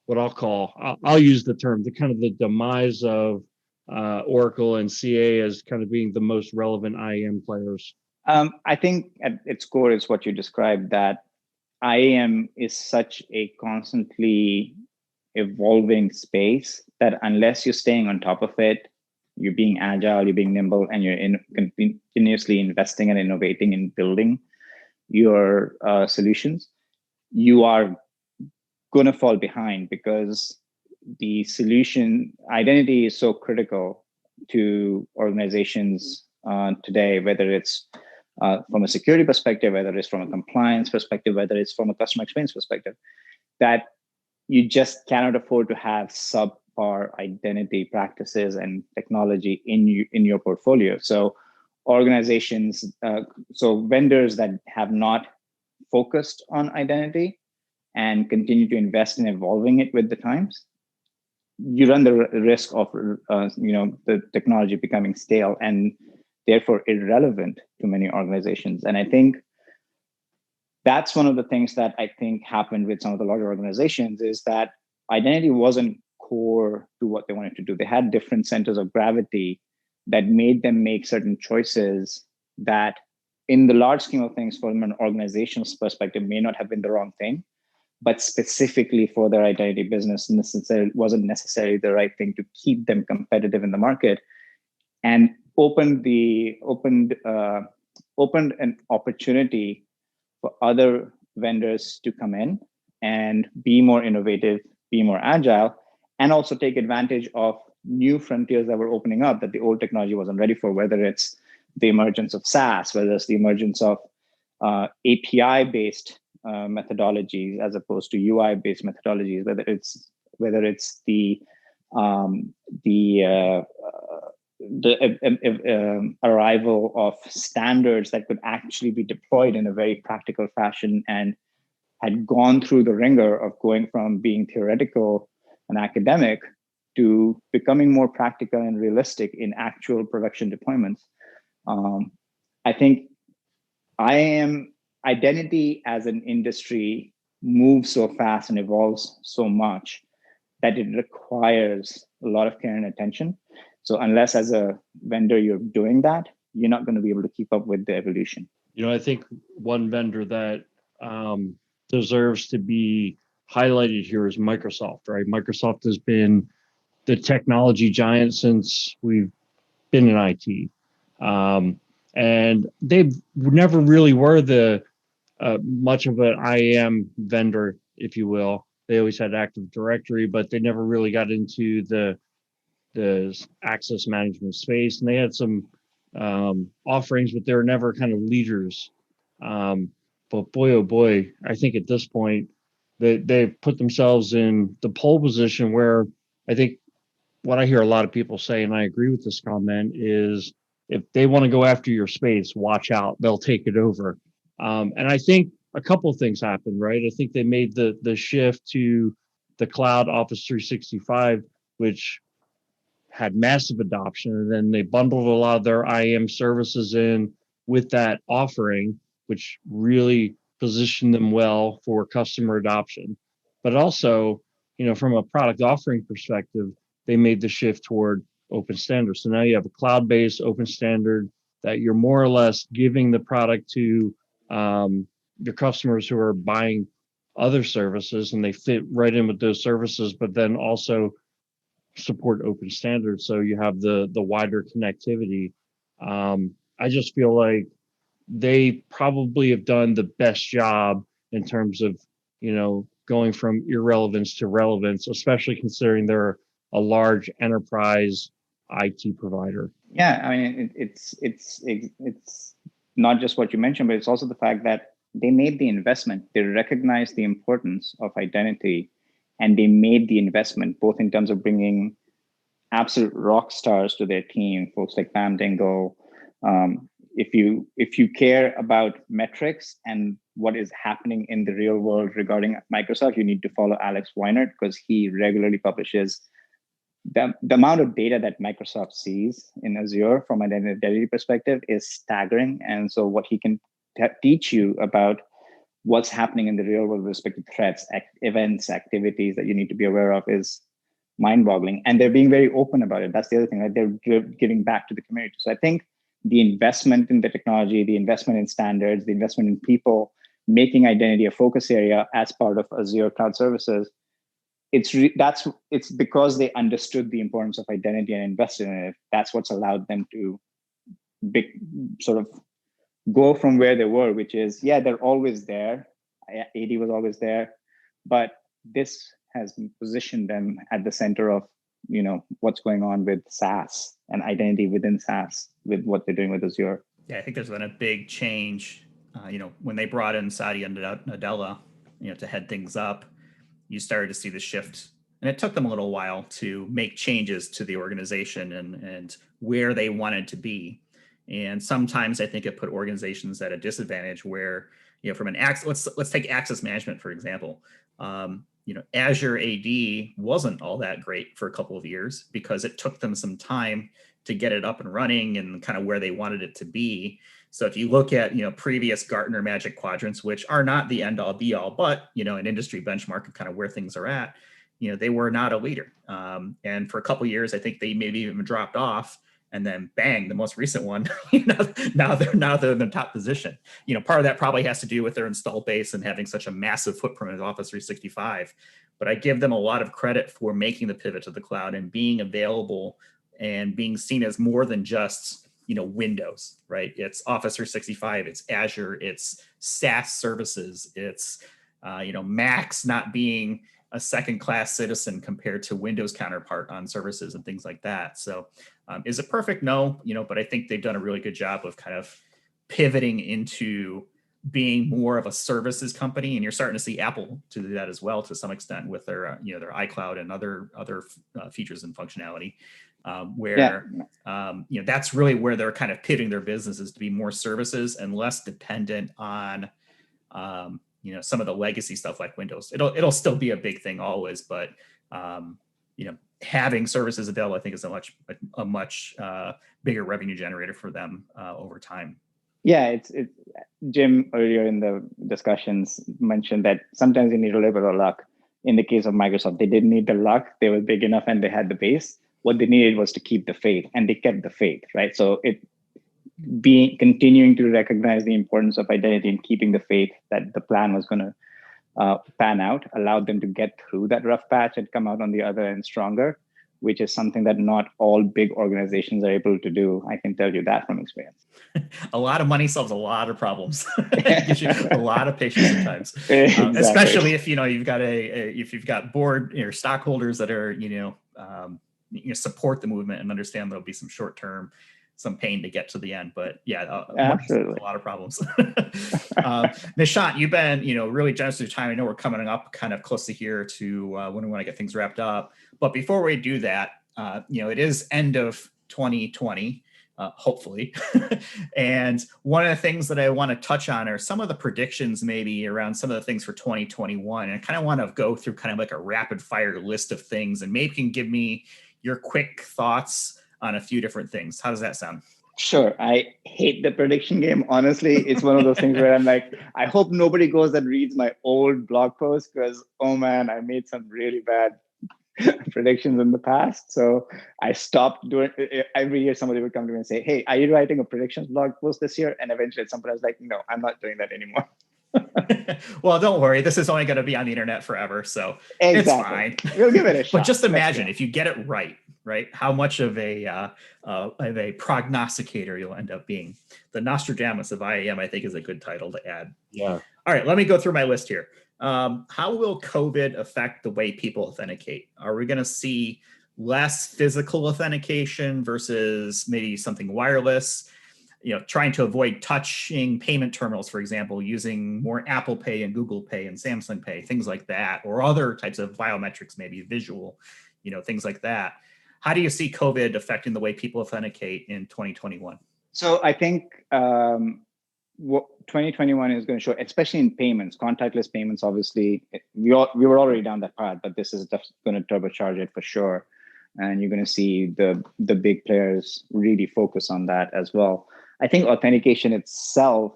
what I'll use the term, the kind of the demise of Oracle and CA as kind of being the most relevant IAM players? I think at its core is what you described, that IAM is such a constantly evolving space that unless you're staying on top of it, you're being agile, you're being nimble, and you're continuously investing and innovating and building your solutions, you are going to fall behind, because the solution identity is so critical to organizations today, whether it's from a security perspective, whether it's from a compliance perspective, whether it's from a customer experience perspective, that you just cannot afford to have subpar identity practices and technology in your portfolio. So organizations, so vendors that have not focused on identity and continue to invest in evolving it with the times, you run the risk of the technology becoming stale and therefore irrelevant to many organizations. And I think that's one of the things that I think happened with some of the larger organizations, is that identity wasn't core to what they wanted to do. They had different centers of gravity that made them make certain choices that in the large scheme of things from an organizational perspective may not have been the wrong thing, but specifically for their identity business wasn't necessarily the right thing to keep them competitive in the market, and opened an opportunity for other vendors to come in and be more innovative, be more agile, and also take advantage of new frontiers that were opening up that the old technology wasn't ready for, whether it's the emergence of SaaS, whether it's the emergence of API-based methodologies as opposed to UI-based methodologies, whether it's the arrival of standards that could actually be deployed in a very practical fashion and had gone through the ringer of going from being theoretical and academic to becoming more practical and realistic in actual production deployments. I think IAM identity as an industry moves so fast and evolves so much that it requires a lot of care and attention. So unless as a vendor you're doing that, you're not going to be able to keep up with the evolution. I think one vendor that deserves to be highlighted here is Microsoft, right? Microsoft has been the technology giant since we've been in IT. And they never really were the much of an IAM vendor, if you will. They always had Active Directory, but they never really got into the access management space. And they had some offerings, but they were never kind of leaders. But boy, oh boy, I think at this point, they've put themselves in the pole position where I think what I hear a lot of people say, and I agree with this comment, is if they want to go after your space, watch out, they'll take it over. And I think a couple of things happened, right? I think they made the shift to the cloud Office 365, which had massive adoption, and then they bundled a lot of their IAM services in with that offering, which really positioned them well for customer adoption. But also, from a product offering perspective, they made the shift toward open standards. So now you have a cloud-based open standard that you're more or less giving the product to your customers who are buying other services, and they fit right in with those services, but then also support open standards. So you have the wider connectivity. I just feel like they probably have done the best job in terms of, going from irrelevance to relevance, especially considering they're a large enterprise IT provider. Yeah, I mean, it's not just what you mentioned, but it's also the fact that they made the investment. They recognized the importance of identity, and they made the investment both in terms of bringing absolute rock stars to their team, folks like Pam Dingle. If you care about metrics and what is happening in the real world regarding Microsoft, you need to follow Alex Weinert, because he regularly publishes the amount of data that Microsoft sees in Azure from an identity perspective is staggering. And so what he can teach you about what's happening in the real world with respect to threats, events, activities that you need to be aware of is mind-boggling. And they're being very open about it. That's the other thing, right? They're giving back to the community. So I think the investment in the technology, the investment in standards, the investment in people, making identity a focus area as part of Azure Cloud Services, it's because they understood the importance of identity and invested in it. That's what's allowed them to sort of go from where they were, which is, they're always there. AD was always there, but this has positioned them at the center of what's going on with SaaS and identity within SaaS with what they're doing with Azure. Yeah, I think there's been a big change. When they brought in Satya Nadella, to head things up, you started to see the shift, and it took them a little while to make changes to the organization and where they wanted to be. And sometimes I think it put organizations at a disadvantage where, from an let's take access management, for example. Azure AD wasn't all that great for a couple of years because it took them some time to get it up and running and kind of where they wanted it to be. So if you look at, previous Gartner Magic Quadrants, which are not the end all be all, but, an industry benchmark of kind of where things are at, they were not a leader. And for a couple of years, I think they maybe even dropped off, and then bang, the most recent one, now they're in the top position. Part of that probably has to do with their install base and having such a massive footprint of Office 365. But I give them a lot of credit for making the pivot to the cloud and being available and being seen as more than just Windows, right? It's Office 365, it's Azure, it's SaaS services, it's Macs not being a second-class citizen compared to Windows counterpart on services and things like that. So is it perfect? No, but I think they've done a really good job of kind of pivoting into being more of a services company, and you're starting to see Apple to do that as well to some extent with their their iCloud and other features and functionality. That's really where they're kind of pivoting their businesses to be more services and less dependent on some of the legacy stuff like Windows. It'll still be a big thing always, but having services available, I think, is a much bigger revenue generator for them over time. Yeah, it's Jim earlier in the discussions mentioned that sometimes you need a little bit of luck. In the case of Microsoft, they didn't need the luck. They were big enough and they had the base. What they needed was to keep the faith, and they kept the faith, right? So continuing to recognize the importance of identity and keeping the faith that the plan was going to pan out allowed them to get through that rough patch and come out on the other end stronger, which is something that not all big organizations are able to do. I can tell you that from experience. A lot of money solves a lot of problems. It gives you a lot of patience sometimes, Exactly. Especially if you've got if you've got board or stockholders that are support the movement and understand there'll be some short term, some pain to get to the end. But absolutely, a lot of problems. Nishant, you've been really generous with your time. I know we're coming up kind of close to here to when we want to get things wrapped up. But before we do that, it is end of 2020. Hopefully. And one of the things that I want to touch on are some of the predictions maybe around some of the things for 2021. And I kind of want to go through kind of like a rapid fire list of things, and maybe you can give me your quick thoughts on a few different things. How does that sound? Sure. I hate the prediction game. Honestly, it's one of those things where I'm like, I hope nobody goes and reads my old blog post because, oh man, I made some really bad predictions in the past. So I stopped doing it. Every year somebody would come to me and say, hey, are you writing a predictions blog post this year? And eventually somebody was like, no, I'm not doing that anymore. Well, don't worry. This is only going to be on the internet forever. So exactly. It's fine. We'll give it a shot. But just imagine if you get it right, right? How much of a prognosticator you'll end up being. The Nostradamus of IAM, I think, is a good title to add. Yeah. All right, let me go through my list here. How will COVID affect the way people authenticate? Are we going to see less physical authentication versus maybe something wireless? Trying to avoid touching payment terminals, for example, using more Apple Pay and Google Pay and Samsung Pay, things like that, or other types of biometrics, maybe visual, things like that. How do you see COVID affecting the way people authenticate in 2021? So I think what 2021 is going to show, especially in payments, contactless payments, obviously, we were already down that path, but this is going to turbocharge it for sure. And you're going to see the big players really focus on that as well. I think authentication itself,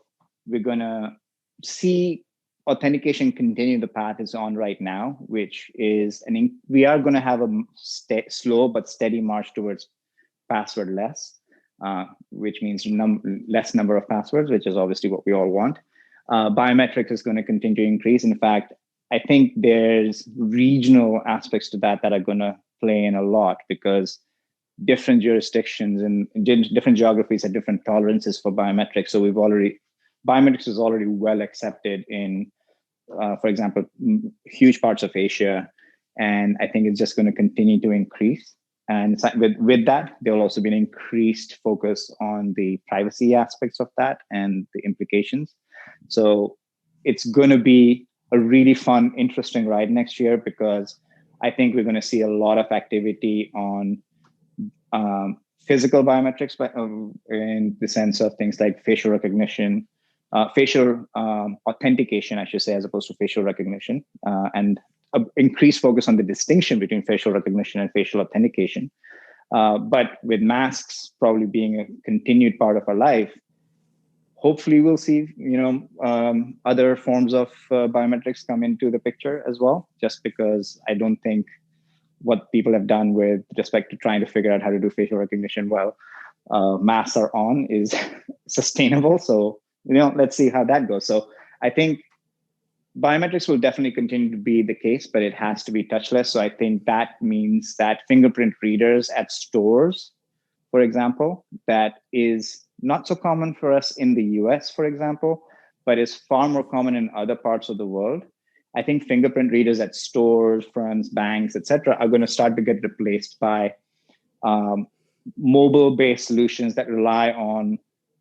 we're going to see authentication continue the path it's on right now, which is, we are going to have a slow but steady march towards passwordless, which means less number of passwords, which is obviously what we all want. Biometrics is going to continue to increase. In fact, I think there's regional aspects to that are going to play in a lot, because different jurisdictions and different geographies have different tolerances for biometrics. So biometrics is already well accepted in, for example, huge parts of Asia. And I think it's just going to continue to increase. And with that, there will also be an increased focus on the privacy aspects of that and the implications. So it's going to be a really fun, interesting ride next year, because I think we're going to see a lot of activity on physical biometrics, in the sense of things like facial recognition, facial authentication, I should say, as opposed to facial recognition, and increased focus on the distinction between facial recognition and facial authentication. But with masks probably being a continued part of our life, hopefully we'll see, other forms of biometrics come into the picture as well, just because I don't think what people have done with respect to trying to figure out how to do facial recognition while masks are on is sustainable. So, let's see how that goes. So I think biometrics will definitely continue to be the case, but it has to be touchless. So I think that means that fingerprint readers at stores, for example, that is not so common for us in the US, for example, but is far more common in other parts of the world. I think fingerprint readers at stores, firms, banks, etc., are going to start to get replaced by mobile-based solutions that rely on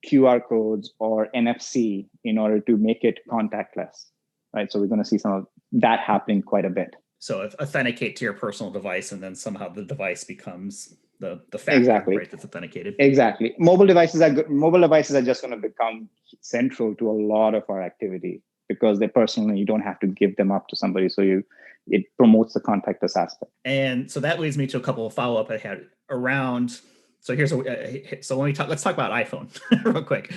QR codes or NFC in order to make it contactless, right? So we're going to see some of that happening quite a bit. So authenticate to your personal device, and then somehow the device becomes the factor, exactly. Right, that's authenticated. Exactly. Mobile devices are just going to become central to a lot of our activity, because you don't have to give them up to somebody. So it promotes the contactless aspect. And so that leads me to a couple of follow-up I had around. So let's talk about iPhone real quick.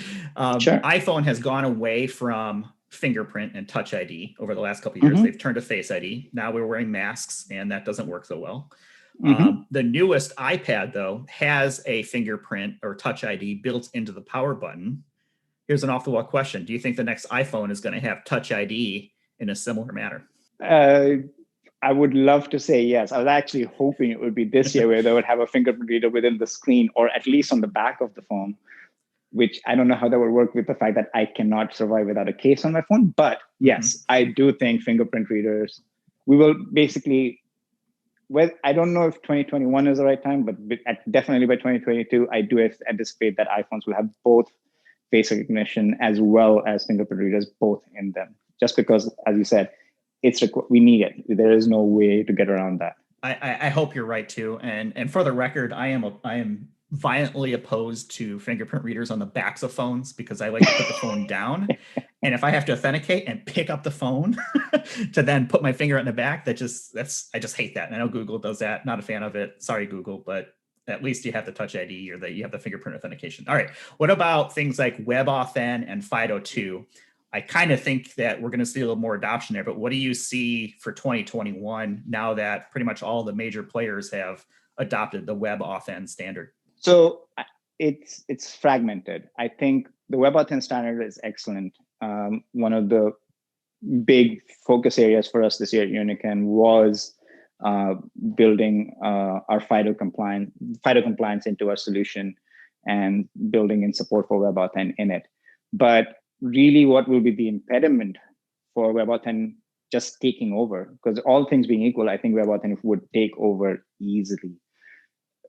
Sure. iPhone has gone away from fingerprint and touch ID over the last couple of years. Mm-hmm. They've turned to Face ID. Now we're wearing masks, and that doesn't work so well. Mm-hmm. The newest iPad, though, has a fingerprint or touch ID built into the power button. Here's an off-the-wall question. Do you think the next iPhone is going to have touch ID in a similar manner? I would love to say yes. I was actually hoping it would be this year, where they would have a fingerprint reader within the screen, or at least on the back of the phone, which I don't know how that would work with the fact that I cannot survive without a case on my phone. But yes, mm-hmm. I do think fingerprint readers, we will basically, I don't know if 2021 is the right time, but definitely by 2022, I do anticipate that iPhones will have both face recognition as well as fingerprint readers, both in them. Just because, as you said, we need it. There is no way to get around that. I hope you're right too. And for the record, I am violently opposed to fingerprint readers on the backs of phones, because I like to put the phone down. And if I have to authenticate and pick up the phone to then put my finger in the back, I just hate that. And I know Google does that. Not a fan of it. Sorry, Google, but at least you have the touch ID, or that you have the fingerprint authentication. All right. What about things like WebAuthn and FIDO2? I kind of think that we're going to see a little more adoption there, but what do you see for 2021 now that pretty much all the major players have adopted the WebAuthn standard? So it's fragmented. I think the WebAuthn standard is excellent. One of the big focus areas for us this year at Uniken was building our FIDO compliance into our solution and building in support for WebAuthn in it. But really what will be the impediment for WebAuthn just taking over, because all things being equal, I think WebAuthn would take over easily,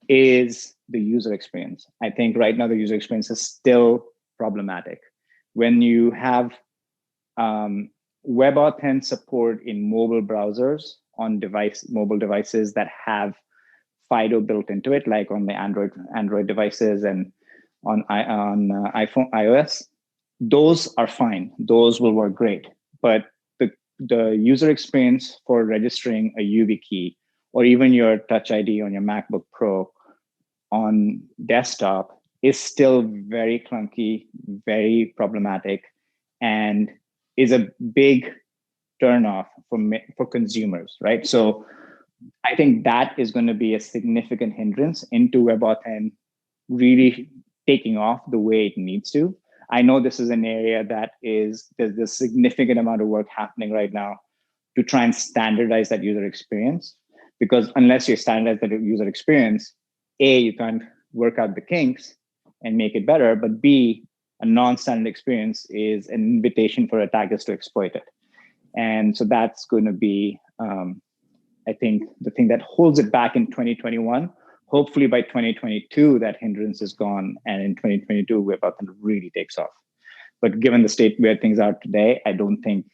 is the user experience. I think right now the user experience is still problematic. When you have WebAuthn support in mobile browsers on mobile devices that have FIDO built into it, like on the Android devices and on iPhone, iOS, those are fine. Those will work great. But the user experience for registering a YubiKey or even your Touch ID on your MacBook Pro on desktop is still very clunky, very problematic, and is a big turnoff for consumers, right? So I think that is going to be a significant hindrance into WebAuthn really taking off the way it needs to. I know this is an area that there's a significant amount of work happening right now to try and standardize that user experience, because unless you standardize that user experience, A, you can't work out the kinks and make it better, but B, a non-standard experience is an invitation for attackers to exploit it. And so that's going to be, I think, the thing that holds it back in 2021. Hopefully by 2022, that hindrance is gone. And in 2022, WebAuthn really takes off. But given the state where things are today, I don't think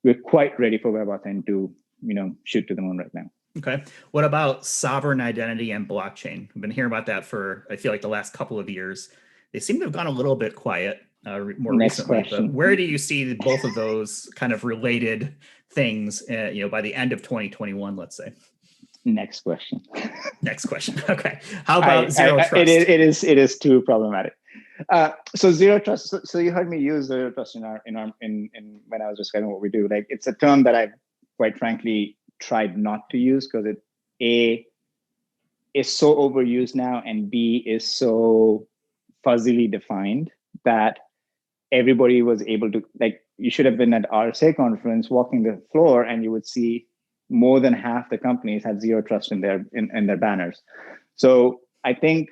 we're quite ready for WebAuthn to, shoot to the moon right now. Okay. What about sovereign identity and blockchain? We've been hearing about that for, I feel like, the last couple of years. They seem to have gone a little bit quiet more Next recently. question. But where do you see both of those kind of related things, by the end of 2021, let's say? Next question. Next question. Okay. How about zero trust? It is too problematic. So zero trust. So you heard me use zero trust in when I was describing what we do. Like, it's a term that I've quite frankly tried not to use because it A is so overused now, and B is so fuzzily defined that everybody was able to, like, you should have been at RSA conference walking the floor and you would see more than half the companies had zero trust in their banners. So I think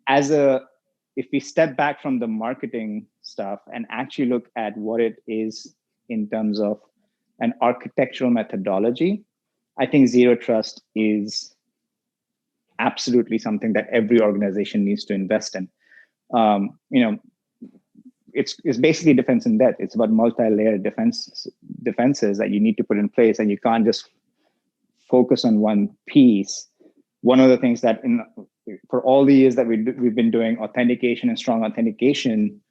if we step back from the marketing stuff and actually look at what it is in terms of an architectural methodology, I think zero trust is absolutely something that every organization needs to invest in. It's basically defense in depth. It's about multi-layered defenses that you need to put in place, and you can't just focus on one piece. One of the things that for all the years that we've been doing authentication and strong authentication,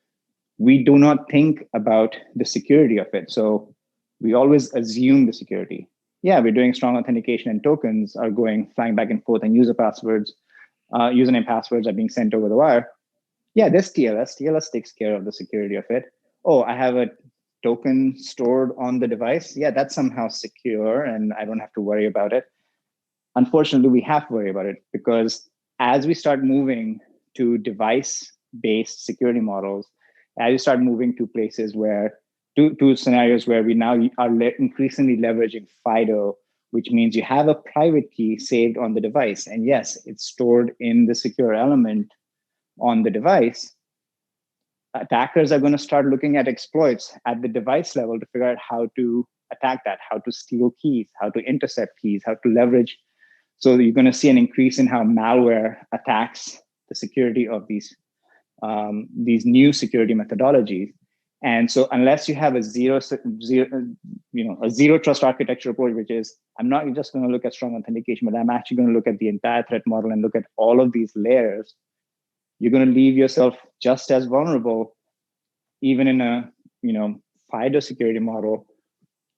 we do not think about the security of it. So we always assume the security. Yeah, we're doing strong authentication and tokens are flying back and forth, and username passwords are being sent over the wire. Yeah, there's TLS. TLS takes care of the security of it. Oh, I have a token stored on the device. Yeah, that's somehow secure and I don't have to worry about it. Unfortunately, we have to worry about it because as we start moving to device-based security models, as you start moving to places where, to scenarios where we now are increasingly leveraging FIDO, which means you have a private key saved on the device. And yes, it's stored in the secure element on the device. Attackers are going to start looking at exploits at the device level to figure out how to attack that, how to steal keys, how to intercept keys, how to leverage. So you're going to see an increase in how malware attacks the security of these new security methodologies. And so unless you have a zero trust architecture approach, which is, I'm not just going to look at strong authentication, but I'm actually going to look at the entire threat model and look at all of these layers, you're going to leave yourself just as vulnerable, even in a FIDO security model,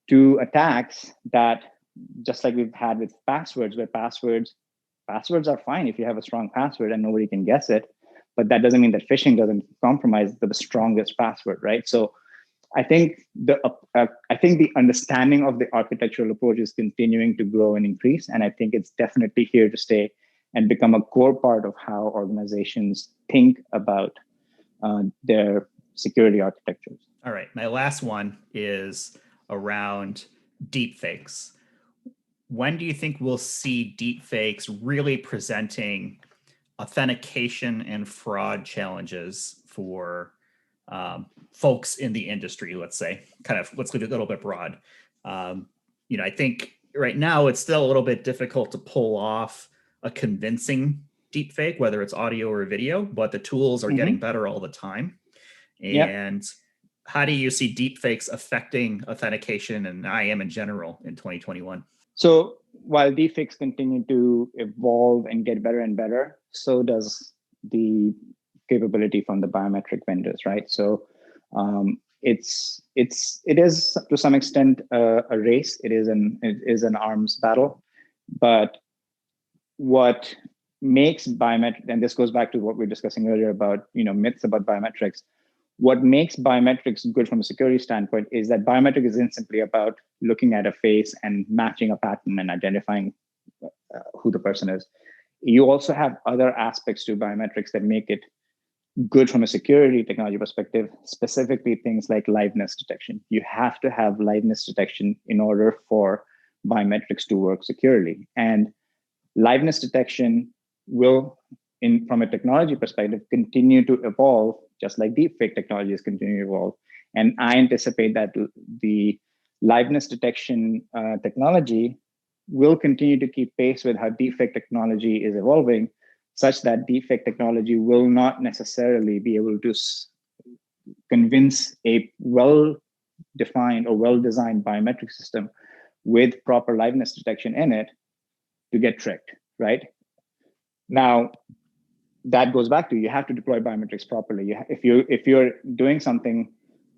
to attacks that, just like we've had with passwords, where passwords are fine if you have a strong password and nobody can guess it, but that doesn't mean that phishing doesn't compromise the strongest password, right? So I think the understanding of the architectural approach is continuing to grow and increase, and I think it's definitely here to stay and become a core part of how organizations think about their security architectures. All right, my last one is around deepfakes. when do you think we'll see deepfakes really presenting authentication and fraud challenges for folks in the industry, let's say? Kind of, let's leave it a little bit broad. I think right now it's still a little bit difficult to pull off a convincing deepfake, whether it's audio or video, but the tools are getting better all the time. And how do you see deepfakes affecting authentication and IAM in general in 2021? So while deepfakes continue to evolve and get better and better, so does the capability from the biometric vendors, right? So it is to some extent a race. It is an arms battle, but what makes biometric, and this goes back to what we were discussing earlier about myths about biometrics. What makes biometrics good from a security standpoint is that biometric isn't simply about looking at a face and matching a pattern and identifying who the person is. You also have other aspects to biometrics that make it good from a security technology perspective, specifically things like liveness detection. You have to have liveness detection in order for biometrics to work securely. And liveness detection will, from a technology perspective, continue to evolve, just like deepfake technologies continue to evolve. And I anticipate that the liveness detection technology will continue to keep pace with how deepfake technology is evolving, such that deepfake technology will not necessarily be able to convince a well-defined or well-designed biometric system with proper liveness detection in it to get tricked, right? Now, that goes back to, you have to deploy biometrics properly. If you're doing something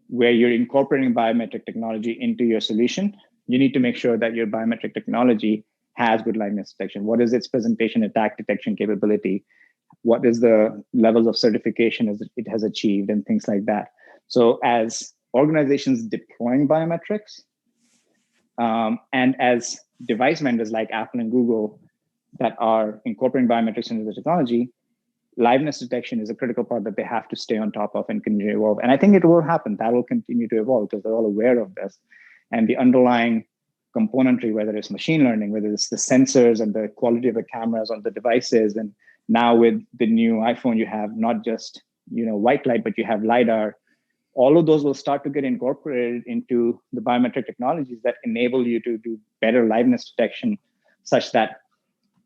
where you're incorporating biometric technology into your solution, you need to make sure that your biometric technology has good liveness detection. What is its presentation attack detection capability? What is the levels of certification it has achieved, and things like that. So as organizations deploying biometrics, and as device vendors like Apple and Google that are incorporating biometrics into the technology, liveness detection is a critical part that they have to stay on top of and continue to evolve. And I think it will happen. That will continue to evolve because they're all aware of this. And the underlying componentry, whether it's machine learning, whether it's the sensors and the quality of the cameras on the devices, and now with the new iPhone, you have not just white light, but you have LiDAR. All of those will start to get incorporated into the biometric technologies that enable you to do better liveness detection, such that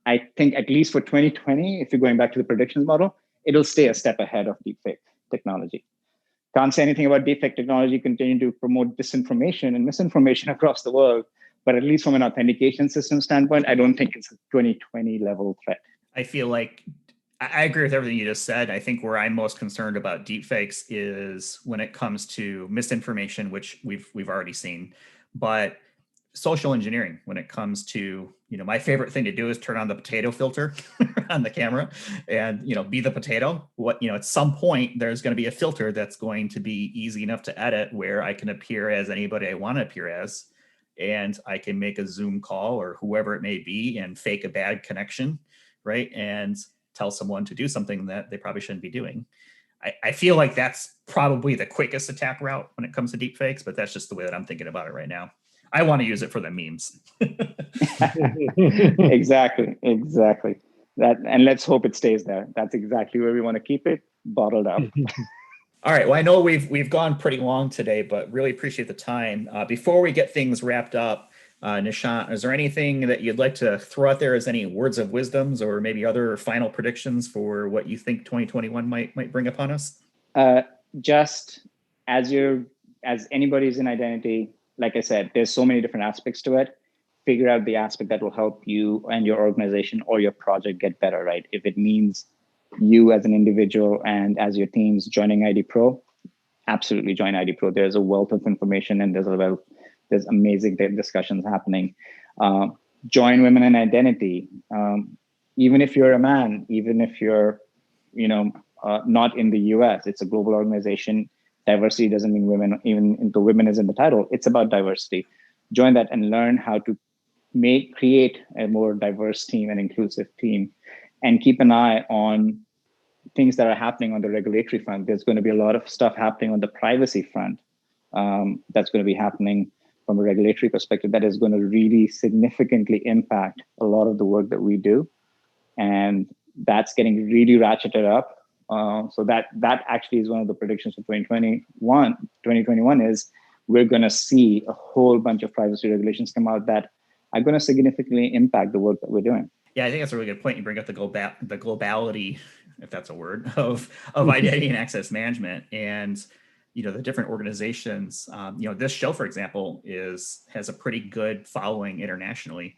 I think at least for 2020, if you're going back to the predictions model, it'll stay a step ahead of deepfake technology. Can't say anything about deepfake technology continue to promote disinformation and misinformation across the world, but at least from an authentication system standpoint, I don't think it's a 2020 level threat. I feel like I agree with everything you just said. I think where I'm most concerned about deepfakes is when it comes to misinformation, which we've already seen, but social engineering when it comes to, my favorite thing to do is turn on the potato filter on the camera and, be the potato. At some point, there's going to be a filter that's going to be easy enough to edit where I can appear as anybody I want to appear as, and I can make a Zoom call or whoever it may be and fake a bad connection, right? And tell someone to do something that they probably shouldn't be doing. I feel like that's probably the quickest attack route when it comes to deepfakes, but that's just the way that I'm thinking about it right now. I want to use it for the memes. Exactly. That, and let's hope it stays there. That's exactly where we want to keep it, bottled up. All right. Well, I know we've gone pretty long today, but really appreciate the time. Before we get things wrapped up, Nishant, is there anything that you'd like to throw out there as any words of wisdoms or maybe other final predictions for what you think 2021 might bring upon us? Just as anybody's in identity, like I said, there's so many different aspects to it. Figure out the aspect that will help you and your organization or your project get better, right? If it means you as an individual and as your teams joining ID Pro, absolutely join ID Pro. There's a wealth of information and there's amazing discussions happening. Join Women in Identity. Even if you're a man, even if you're, not in the US, it's a global organization. Diversity doesn't mean women, even though women is in the title, it's about diversity. Join that and learn how to create a more diverse team and inclusive team, and keep an eye on things that are happening on the regulatory front. There's going to be a lot of stuff happening on the privacy front that's going to be happening from a regulatory perspective that is going to really significantly impact a lot of the work that we do. And that's getting really ratcheted up. So that actually is one of the predictions for 2021 is we're going to see a whole bunch of privacy regulations come out that are going to significantly impact the work that we're doing. Yeah, I think that's a really good point. You bring up the globality, if that's a word, of identity and access management, and the different organizations. This show, for example, has a pretty good following internationally.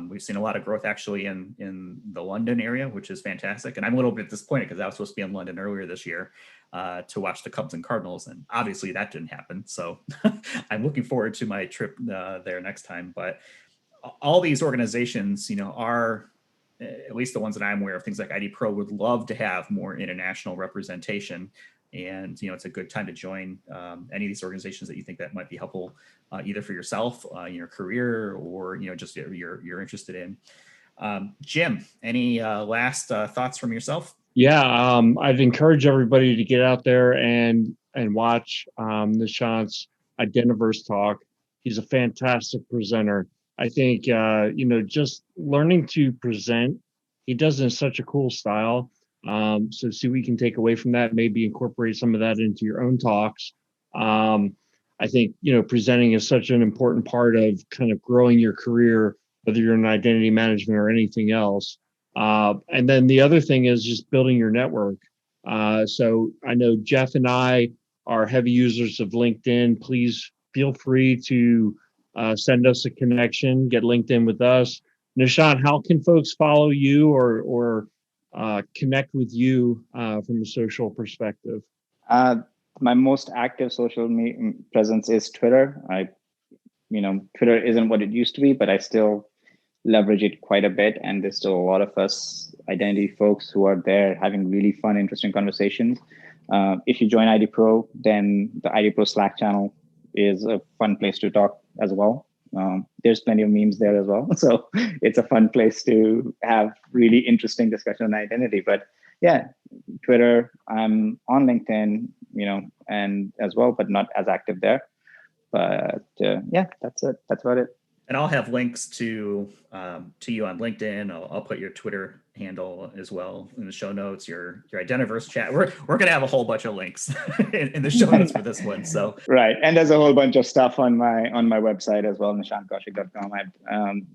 We've seen a lot of growth actually in the London area, which is fantastic. And I'm a little bit disappointed because I was supposed to be in London earlier this year to watch the Cubs and Cardinals, and obviously that didn't happen. So I'm looking forward to my trip there next time. But all these organizations, are, at least the ones that I'm aware of, things like ID Pro would love to have more international representation. And, it's a good time to join any of these organizations that you think that might be helpful, either for yourself, in your career, or, just you're interested in. Jim, any last thoughts from yourself? Yeah, I'd encourage everybody to get out there and watch Nishant's Identiverse talk. He's a fantastic presenter. I think, just learning to present, he does it in such a cool style. So see what we can take away from that, maybe incorporate some of that into your own talks. I think, presenting is such an important part of kind of growing your career, whether you're in identity management or anything else. And then the other thing is just building your network. So I know Jeff and I are heavy users of LinkedIn. Please feel free to send us a connection, get LinkedIn with us. Nishant, how can folks follow you or connect with you from a social perspective? My most active social presence is Twitter. Twitter isn't what it used to be, but I still leverage it quite a bit. And there's still a lot of us identity folks who are there having really fun, interesting conversations. If you join ID Pro, then the ID Pro Slack channel is a fun place to talk as well. There's plenty of memes there as well. So it's a fun place to have really interesting discussion on identity. But yeah, Twitter, I'm on LinkedIn, and as well, but not as active there. But yeah, that's it. That's about it. And I'll have links to you on LinkedIn. I'll put your Twitter handle as well in the show notes. Your Identiverse chat. We're gonna have a whole bunch of links in the show notes for this one. So right, and there's a whole bunch of stuff on my website as well, nishantkaushik.com.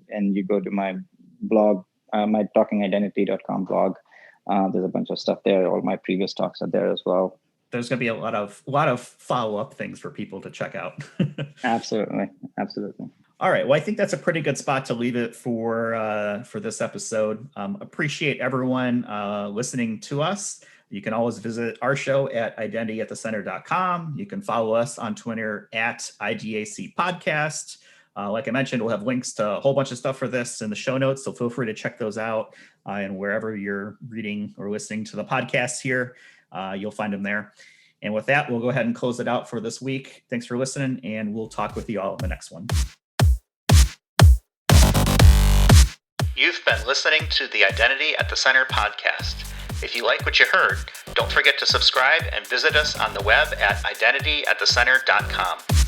And you go to my blog, my talkingidentity.com blog. There's a bunch of stuff there. All my previous talks are there as well. There's going to be a lot of follow-up things for people to check out. Absolutely. All right. Well, I think that's a pretty good spot to leave it for this episode. Appreciate everyone listening to us. You can always visit our show at identityattthecenter.com. You can follow us on Twitter at IDAC Podcast. Like I mentioned, we'll have links to a whole bunch of stuff for this in the show notes, so feel free to check those out. And wherever you're reading or listening to the podcast here, you'll find them there. And with that, we'll go ahead and close it out for this week. Thanks for listening, and we'll talk with you all in the next one. You've been listening to the Identity at the Center podcast. If you like what you heard, don't forget to subscribe and visit us on the web at identityattthecenter.com.